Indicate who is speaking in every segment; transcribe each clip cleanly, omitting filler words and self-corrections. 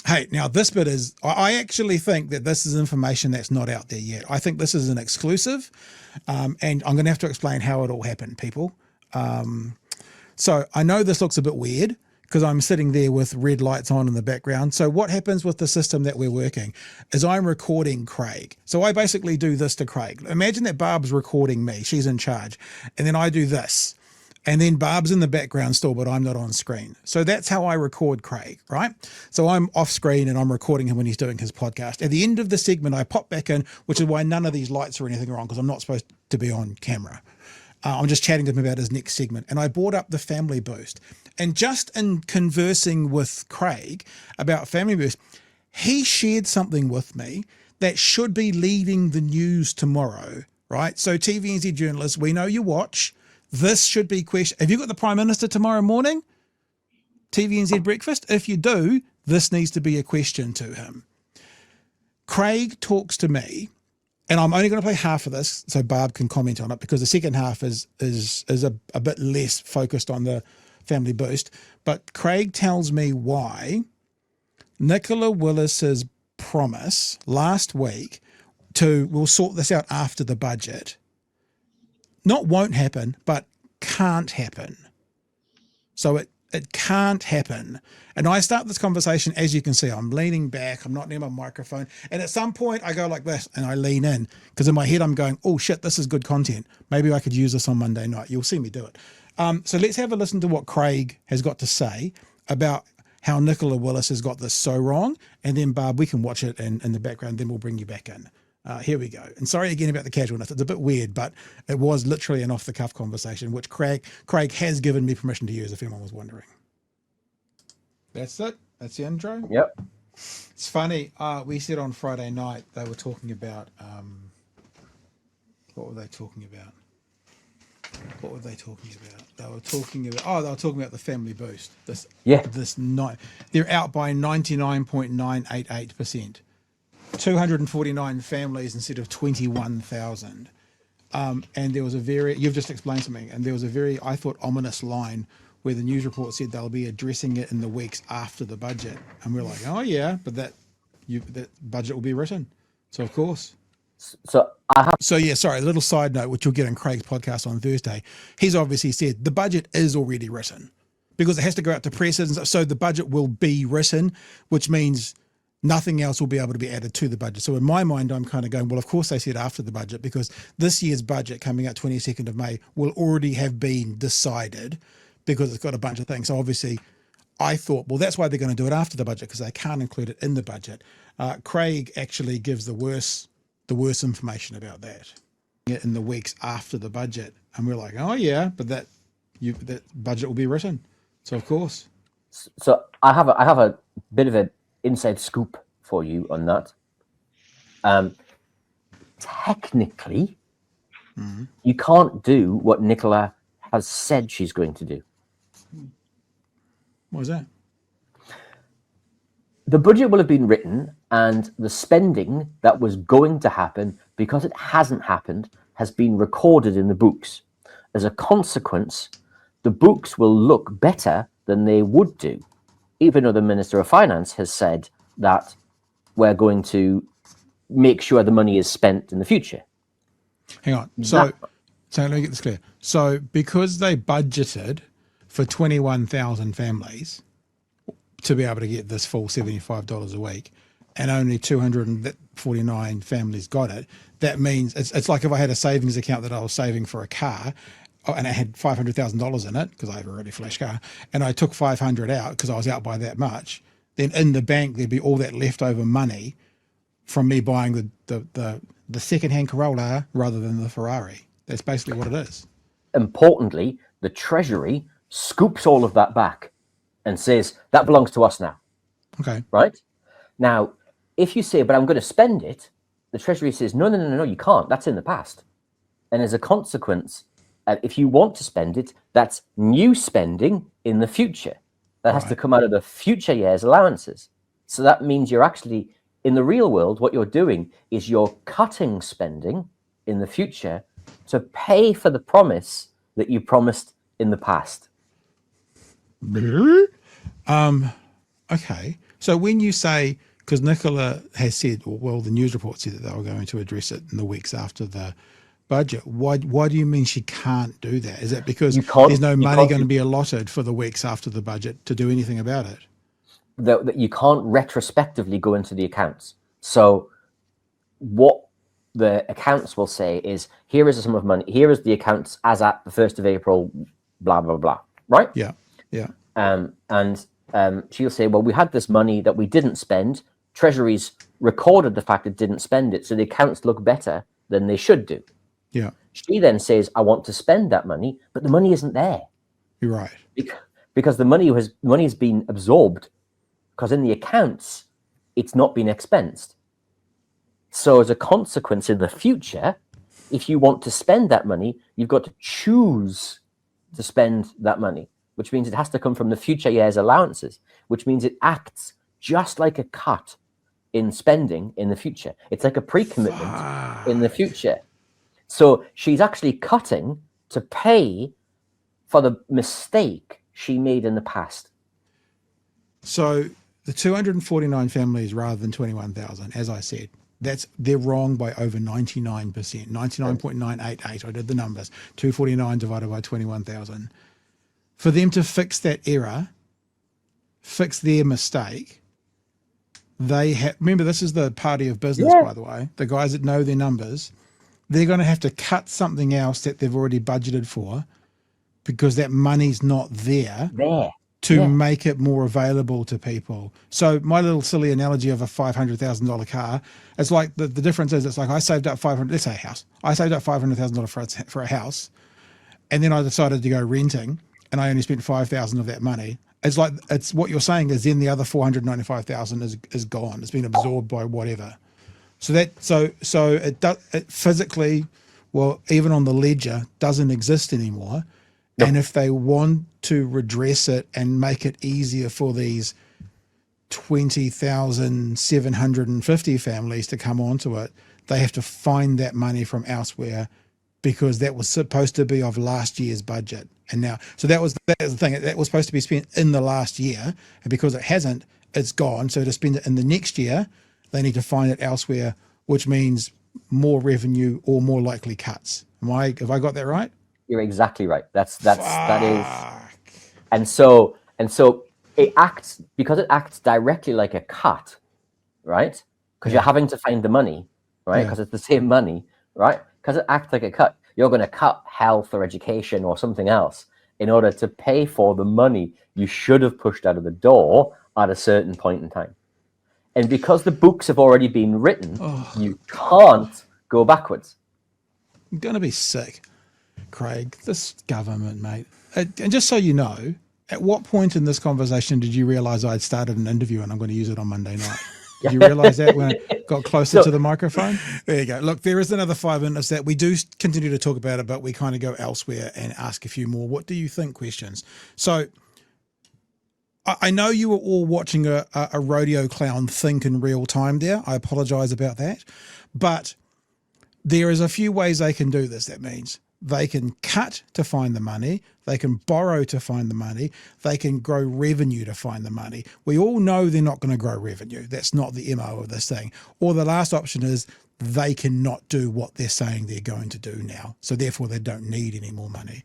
Speaker 1: Hey, now this bit is, I actually think that this is information that's not out there yet. I think this is an exclusive, and I'm going to have to explain how it all happened, people. So I know this looks a bit weird because I'm sitting there with red lights on in the background. So what happens with the system that we're working is I'm recording Craig. So I basically do this to Craig. Imagine that Barb's recording me. She's in charge. And then I do this. And then Barb's in the background still, but I'm not on screen. So that's how I record Craig, right? So I'm off screen and I'm recording him when he's doing his podcast. At the end of the segment, I pop back in, which is why none of these lights or anything are on because I'm not supposed to be on camera. I'm just chatting to him about his next segment. And I brought up the Family Boost. And just in conversing with Craig about Family Boost, he shared something with me that should be leading the news tomorrow, right? So TVNZ journalists, we know you watch. This should be question. Have you got the Prime Minister tomorrow morning? TVNZ breakfast? If you do, this needs to be a question to him. Craig talks to me, and I'm only going to play half of this so Barb can comment on it because the second half is a bit less focused on the Family Boost. But Craig tells me why Nicola Willis's promise last week we'll sort this out after the budget, not won't happen, but can't happen. So it can't happen. And I start this conversation, as you can see, I'm leaning back, I'm not near my microphone. And at some point I go like this and I lean in because in my head I'm going, oh shit, this is good content. Maybe I could use this on Monday night. You'll see me do it. So let's have a listen to what Craig has got to say about how Nicola Willis has got this so wrong. And then Barb, we can watch it in the background, then we'll bring you back in. Here we go. And sorry again about the casualness. It's a bit weird, but it was literally an off-the-cuff conversation, which Craig has given me permission to use if anyone was wondering. That's it. That's the intro.
Speaker 2: Yep.
Speaker 1: It's funny. We said on Friday night they were talking about what were they talking about? What were they talking about? They were talking about the Family Boost. They're out by 99.988%. 249 families instead of 21,000. And there was you've just explained something, and there was a very, I thought, ominous line where the news report said they'll be addressing it in the weeks after the budget. And we're like, oh yeah, but that budget will be written. So of course.
Speaker 2: So
Speaker 1: a little side note, which you'll get in Craig's podcast on Thursday. He's obviously said the budget is already written because it has to go out to presses and stuff. So the budget will be written, which means nothing else will be able to be added to the budget. So in my mind, I'm kind of going, well, of course they said after the budget because this year's budget coming out 22nd of May will already have been decided because it's got a bunch of things. So obviously I thought, well, that's why they're going to do it after the budget because they can't include it in the budget. Craig actually gives the worst information about that in the weeks after the budget. And we're like, oh yeah, but that budget will be written. So of course.
Speaker 2: So I have a bit of an inside scoop for you on that. Technically, you can't do what Nicola has said she's going to do.
Speaker 1: What was that?
Speaker 2: The budget will have been written and the spending that was going to happen, because it hasn't happened, has been recorded in the books. As a consequence, the books will look better than they would do, even though the Minister of Finance has said that we're going to make sure the money is spent in the future.
Speaker 1: Hang on. So let me get this clear. So because they budgeted for 21,000 families to be able to get this full $75 a week, and only 249 families got it, that means it's like if I had a savings account that I was saving for a car and I had $500,000 in it because I have a really flash car, and I took 500 out because I was out by that much, then in the bank there'd be all that leftover money from me buying the second-hand Corolla rather than the Ferrari. That's basically what it is.
Speaker 2: Importantly, the Treasury scoops all of that back and says, that belongs to us now.
Speaker 1: Okay.
Speaker 2: Right? Now, if you say, but I'm going to spend it, the Treasury says, no, you can't. That's in the past. And as a consequence, if you want to spend it, that's new spending in the future. That has to come out of the future year's allowances. So that means you're actually, in the real world, what you're doing is you're cutting spending in the future to pay for the promise that you promised in the past.
Speaker 1: Okay. So when you say, because Nicola has said, or well, the news report said that they were going to address it in the weeks after the budget. Why do you mean she can't do that? Is that because
Speaker 2: You can't.
Speaker 1: there's no
Speaker 2: You
Speaker 1: money
Speaker 2: can't.
Speaker 1: going to be allotted for the weeks after the budget to do anything about it?
Speaker 2: That you can't retrospectively go into the accounts. So what the accounts will say is, here is a sum of money. Here is the accounts as at the 1st of April, blah, blah, blah. Right?
Speaker 1: Yeah. Yeah.
Speaker 2: And she'll say, well, we had this money that we didn't spend. Treasury's recorded the fact it didn't spend it. So the accounts look better than they should do.
Speaker 1: Yeah.
Speaker 2: She then says, I want to spend that money, but the money isn't there.
Speaker 1: You're right.
Speaker 2: Because the money has been absorbed, because in the accounts, it's not been expensed. So as a consequence, in the future, if you want to spend that money, you've got to choose to spend that money, which means it has to come from the future year's allowances, which means it acts just like a cut in spending in the future. It's like a pre-commitment in the future. So she's actually cutting to pay for the mistake she made in the past.
Speaker 1: So the 249 families rather than 21,000, as I said, they're wrong by over 99%, 99.988. I did the numbers. 249 divided by 21,000. For them to fix that error, fix their mistake, they have, remember, this is the party of business, by the way, the guys that know their numbers, they're going to have to cut something else that they've already budgeted for because that money's not there. To make it more available to people. So my little silly analogy of a $500,000 car, it's like the difference is, it's like I saved up let's say a house. I saved up $500,000 for a house, and then I decided to go renting, and I only spent $5,000 of that money. It's like, it's what you're saying is then the other $495,000 is gone. It's been absorbed by whatever. So it physically, well, even on the ledger, doesn't exist anymore. Nope. And if they want to redress it and make it easier for these 20,750 families to come onto it, they have to find that money from elsewhere because that was supposed to be of last year's budget. And now, so that was the thing. That was supposed to be spent in the last year. And because it hasn't, it's gone. So to spend it in the next year, they need to find it elsewhere, which means more revenue or more likely cuts. Have I got that right?
Speaker 2: You're exactly right. That is, and so it acts, because it acts directly like a cut, right? Because you're having to find the money, right? Because it's the same money, right? Because it acts like a cut. You're going to cut health or education or something else in order to pay for the money you should have pushed out of the door at a certain point in time. And because the books have already been written, you can't go backwards.
Speaker 1: I'm going to be sick. Craig, this government, mate. And just so you know, at what point in this conversation did you realize I'd started an interview and I'm going to use it on Monday night? Did you realize that when I got closer to the microphone? There you go. Look, there is another 5 minutes that we do continue to talk about it, but we kind of go elsewhere and ask a few more what do you think questions. So I know you were all watching a rodeo clown think in real time there. I apologize about that. But there is a few ways they can do this. That means they can cut to find the money. They can borrow to find the money. They can grow revenue to find the money. We all know they're not going to grow revenue. That's not the MO of this thing. Or the last option is they cannot do what they're saying they're going to do now. So therefore they don't need any more money.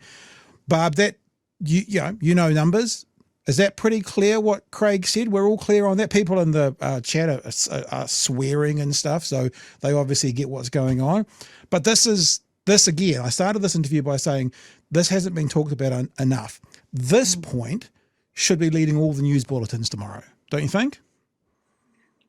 Speaker 1: Barb, that you know numbers. Is that pretty clear what Craig said? We're all clear on that. People in the chat are swearing and stuff, so they obviously get what's going on. But this again, I started this interview by saying this hasn't been talked about enough. This point should be leading all the news bulletins tomorrow, don't you think?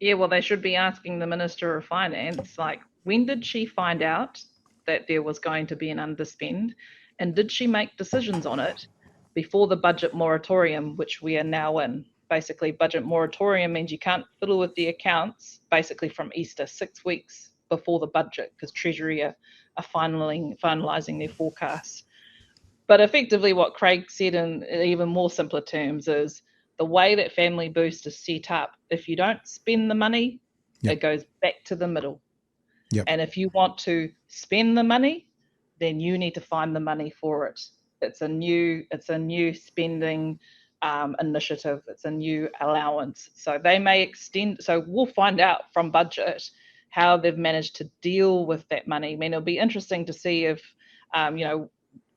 Speaker 3: Yeah, well, they should be asking the Minister of Finance, like, when did she find out that there was going to be an underspend? And did she make decisions on it before the budget moratorium, which we are now in? Basically, budget moratorium means you can't fiddle with the accounts basically from Easter, 6 weeks before the budget, because Treasury are finalising their forecasts. But effectively what Craig said in even more simpler terms is the way that Family Boost is set up, if you don't spend the money, it goes back to the middle. And if you want to spend the money, then you need to find the money for it. It's a new spending initiative. It's a new allowance. So they may extend. So we'll find out from budget how they've managed to deal with that money. I mean, it'll be interesting to see if,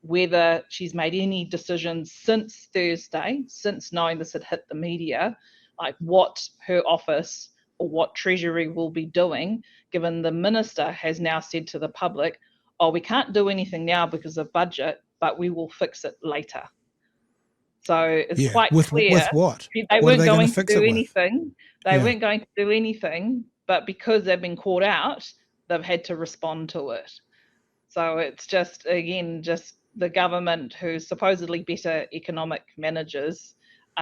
Speaker 3: whether she's made any decisions since Thursday, since knowing this had hit the media, like what her office or what Treasury will be doing, given the minister has now said to the public, oh, we can't do anything now because of budget, but we will fix it later. So it's quite clear.
Speaker 1: With what?
Speaker 3: They weren't going to do
Speaker 1: anything.
Speaker 3: They weren't going to do anything, but because they've been caught out, they've had to respond to it. So it's just, again, just the government who's supposedly better economic managers,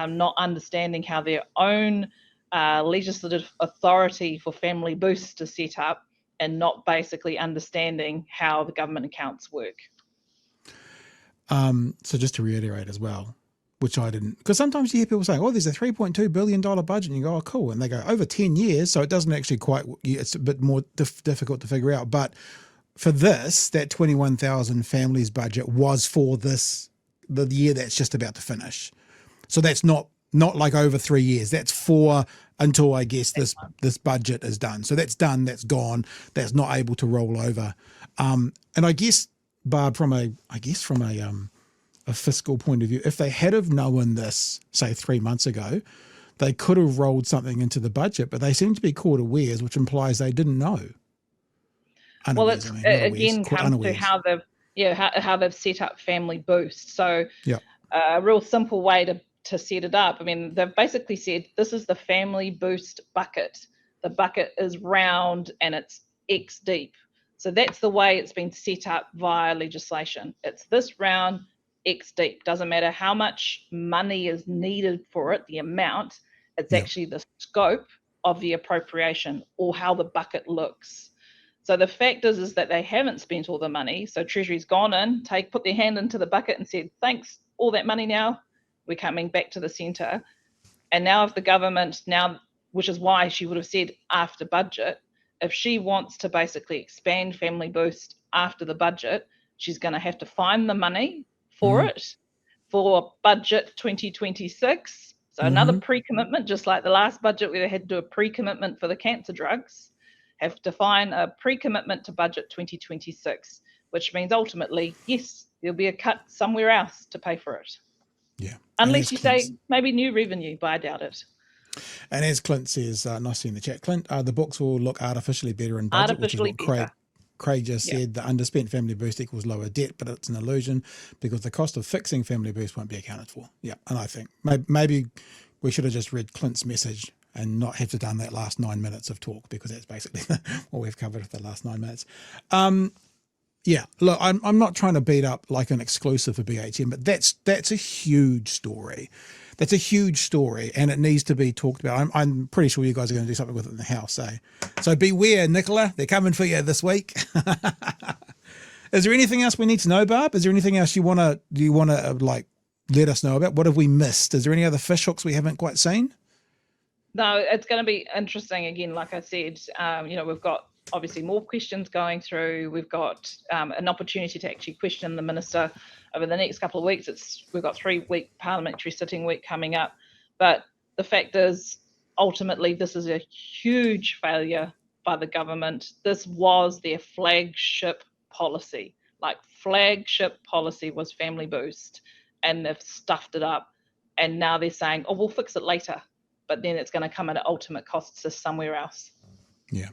Speaker 3: not understanding how their own legislative authority for family boosts is set up and not basically understanding how the government accounts work.
Speaker 1: So just to reiterate as well, which I didn't, because sometimes you hear people saying, oh, there's a $3.2 billion budget, and you go, oh, cool. And they go over 10 years. So it doesn't actually quite, it's a bit more difficult to figure out. But for this, that 21,000 families budget was for the year that's just about to finish. So that's not like over 3 years. That's for until I guess this budget is done. So that's done, that's gone, that's not able to roll over. And I guess, Barb, from a fiscal point of view, if they had have known this, say 3 months ago, they could have rolled something into the budget, but they seem to be caught unawares, which implies they didn't know.
Speaker 3: Well, it's again comes to how they've set up family boost. So a real simple way to set it up. I mean, they've basically said this is the family boost bucket. The bucket is round and it's X deep. So that's the way it's been set up via legislation. It's this round, X deep. Doesn't matter how much money is needed for it, the amount. It's actually the scope of the appropriation or how the bucket looks. So the fact is that they haven't spent all the money. So Treasury's gone in, put their hand into the bucket and said, thanks, all that money now, we're coming back to the centre. And now if the government which is why she would have said after budget, if she wants to basically expand family boost after the budget, she's going to have to find the money for it for budget 2026. So another pre-commitment, just like the last budget where they had to do a pre-commitment for the cancer drugs, have to find a pre-commitment to budget 2026, which means ultimately, yes, there'll be a cut somewhere else to pay for it.
Speaker 1: Yeah.
Speaker 3: Unless you say maybe new revenue, but I doubt it.
Speaker 1: And as Clint says, nice in the chat, Clint, the books will look artificially better in budget,
Speaker 3: artificially
Speaker 1: which is what Craig just said. The underspent family boost equals lower debt, but it's an illusion because the cost of fixing family boost won't be accounted for. Yeah, and I think maybe we should have just read Clint's message and not have to done that last 9 minutes of talk, because that's basically what we've covered for the last 9 minutes. Yeah, look, I'm not trying to beat up like an exclusive for BHM, but that's a huge story. That's a huge story, and it needs to be talked about. I'm pretty sure you guys are going to do something with it in the house, eh? So beware, Nicola, they're coming for you this week. Is there anything else we need to know, Barb? Is there anything else you want to like let us know about? What have we missed? Is there any other fish hooks we haven't quite seen?
Speaker 3: No, it's going to be interesting. Again, like I said, we've got obviously more questions going through. We've got an opportunity to actually question the minister over the next couple of weeks. We've got 3-week parliamentary sitting week coming up. But the fact is, ultimately, this is a huge failure by the government. This was their flagship policy. Like, flagship policy was family boost, and they've stuffed it up. And now they're saying, oh, we'll fix it later. But then it's going to come at an ultimate cost to somewhere else. Yeah.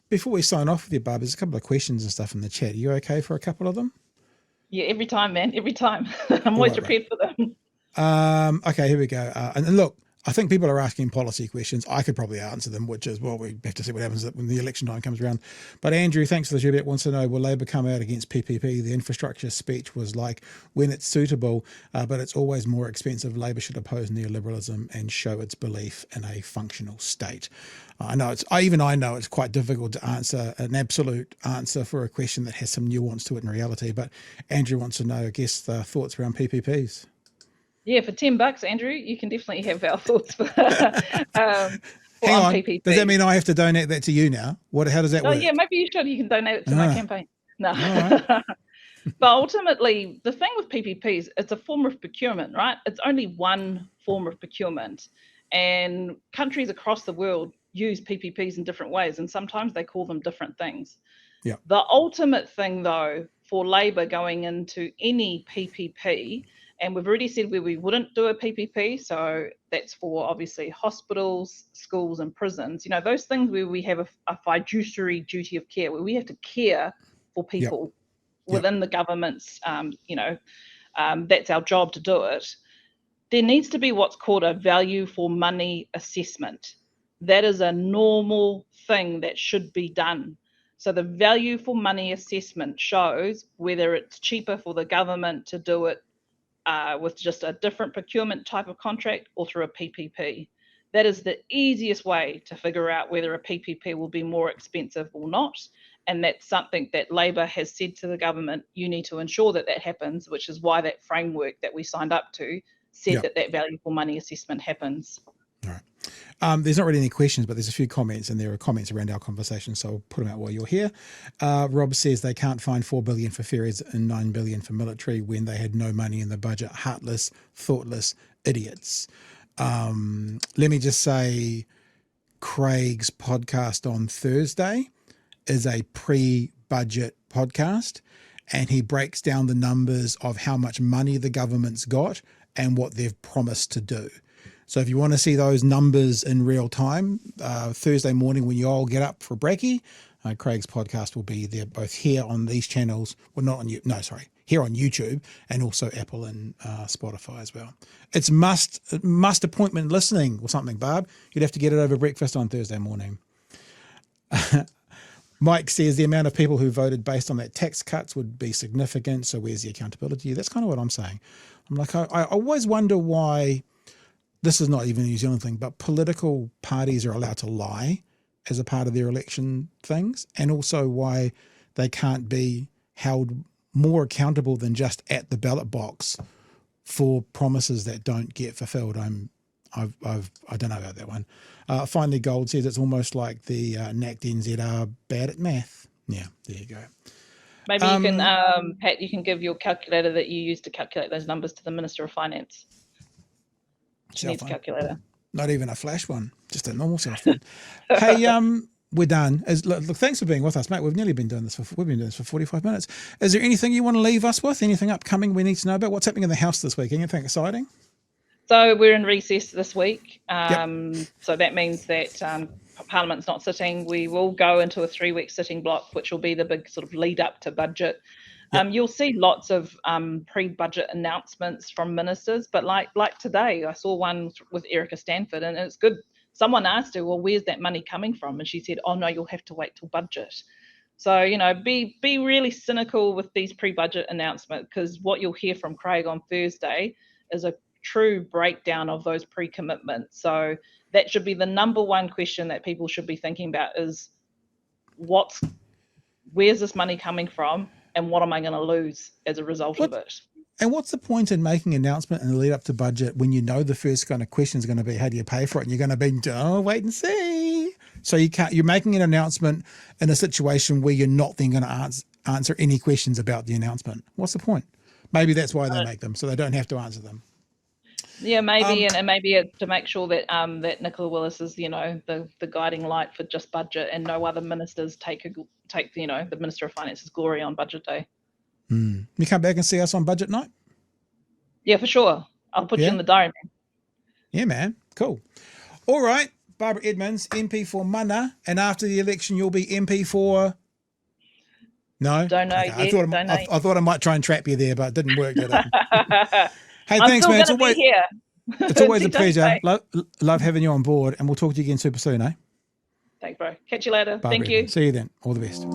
Speaker 1: Before we sign off with you, Barb, there's a couple of questions and stuff in the chat. Are you okay for a couple of them?
Speaker 3: Yeah, every time, man. Every time. I'm always prepared for them.
Speaker 1: Okay, here we go. And look, I think people are asking policy questions. I could probably answer them, which is, well, we have to see what happens when the election time comes around. But Andrew, thanks for the Juliet, wants to know, will Labor come out against PPP? The infrastructure speech was like, when it's suitable, but it's always more expensive. Labor should oppose neoliberalism and show its belief in a functional state. I know it's quite difficult to answer an absolute answer for a question that has some nuance to it in reality. But Andrew wants to know, I guess, the thoughts around PPPs.
Speaker 3: Yeah, for $10, Andrew, you can definitely have our thoughts for
Speaker 1: Hang on.
Speaker 3: PPP.
Speaker 1: Does that mean I have to donate that to you now? How does that work?
Speaker 3: Yeah, maybe you should. You can donate it to my campaign. No.
Speaker 1: All right.
Speaker 3: But ultimately, the thing with PPPs, it's a form of procurement, right? It's only one form of procurement. And countries across the world use PPPs in different ways, and sometimes they call them different things.
Speaker 1: Yeah.
Speaker 3: The ultimate thing, though, for Labor going into any PPP, and we've already said where we wouldn't do a PPP, so that's for obviously hospitals, schools, and prisons. You know, those things where we have a fiduciary duty of care, where we have to care for people within the government's, that's our job to do it. There needs to be what's called a value for money assessment. That is a normal thing that should be done. So the value for money assessment shows whether it's cheaper for the government to do it with just a different procurement type of contract or through a PPP. That is the easiest way to figure out whether a PPP will be more expensive or not. And that's something that Labor has said to the government, you need to ensure that that happens, which is why that framework that we signed up to said that value for money assessment happens.
Speaker 1: All right. There's not really any questions, but there's a few comments, and there are comments around our conversation, so I'll put them out while you're here. Rob says they can't find $4 billion for ferries and $9 billion for military when they had no money in the budget. Heartless, thoughtless idiots. Let me just say, Craig's podcast on Thursday is a pre-budget podcast, and he breaks down the numbers of how much money the government's got and what they've promised to do. So if you want to see those numbers in real time, Thursday morning when you all get up for brekkie, Craig's podcast will be there both here on these channels, well, not on you, no, sorry, here on YouTube, and also Apple and Spotify as well. It's must appointment listening or something, Barb. You'd have to get it over breakfast on Thursday morning. Mike says the amount of people who voted based on that tax cuts would be significant. So where's the accountability? That's kind of what I'm saying. I'm like, I always wonder why, this is not even a New Zealand thing, but political parties are allowed to lie as a part of their election things, and also why they can't be held more accountable than just at the ballot box for promises that don't get fulfilled. I don't know about that one. Finally, Gold says it's almost like the NACDNZ are bad at math. Yeah, there you go.
Speaker 3: Maybe you can, Pat, you can give your calculator that you use to calculate those numbers to the Minister of Finance. She needs a calculator.
Speaker 1: Not even a flash one, just a normal cell phone. Hey, we're done. Look, thanks for being with us, mate. We've doing this for 45 minutes. Is there anything you want to leave us with? Anything upcoming we need to know about? What's happening in the House this week? Anything exciting?
Speaker 3: So we're in recess this week. So that means that Parliament's not sitting. We will go into a 3-week sitting block, which will be the big sort of lead up to budget. You'll see lots of pre-budget announcements from ministers, but like today, I saw one with Erica Stanford, and it's good. Someone asked her, well, where's that money coming from? And she said, oh, no, you'll have to wait till budget. So, be really cynical with these pre-budget announcements, because what you'll hear from Craig on Thursday is a true breakdown of those pre-commitments. So that should be the number one question that people should be thinking about is where's this money coming from? And what am I going to lose as a result of it?
Speaker 1: And what's the point in making an announcement in the lead up to budget when you know the first kind of question is going to be, how do you pay for it? And you're going to be, wait and see. So you're making an announcement in a situation where you're not then going to answer any questions about the announcement. What's the point? Maybe that's why they make them, so they don't have to answer them. Yeah, maybe,
Speaker 3: and maybe to make sure that that Nicola Willis is, the guiding light for just budget, and no other ministers take the Minister of Finance's glory on budget day.
Speaker 1: You come back and see us on budget night?
Speaker 3: Yeah, for sure. I'll put you in the diary, man.
Speaker 1: Yeah, man. Cool. All right. Barbara Edmonds, MP for Mana, and after the election, you'll be MP for... No?
Speaker 3: Don't know
Speaker 1: okay.
Speaker 3: yet.
Speaker 1: I thought I might try and trap you there, but it didn't work, did it? Hey,
Speaker 3: I'm
Speaker 1: thanks, man. It's always a pleasure. Love having you on board, and we'll talk to you again super soon, eh?
Speaker 3: Thanks, bro. Catch you later.
Speaker 1: Barbara
Speaker 3: Thank you.
Speaker 1: See you then. All the best.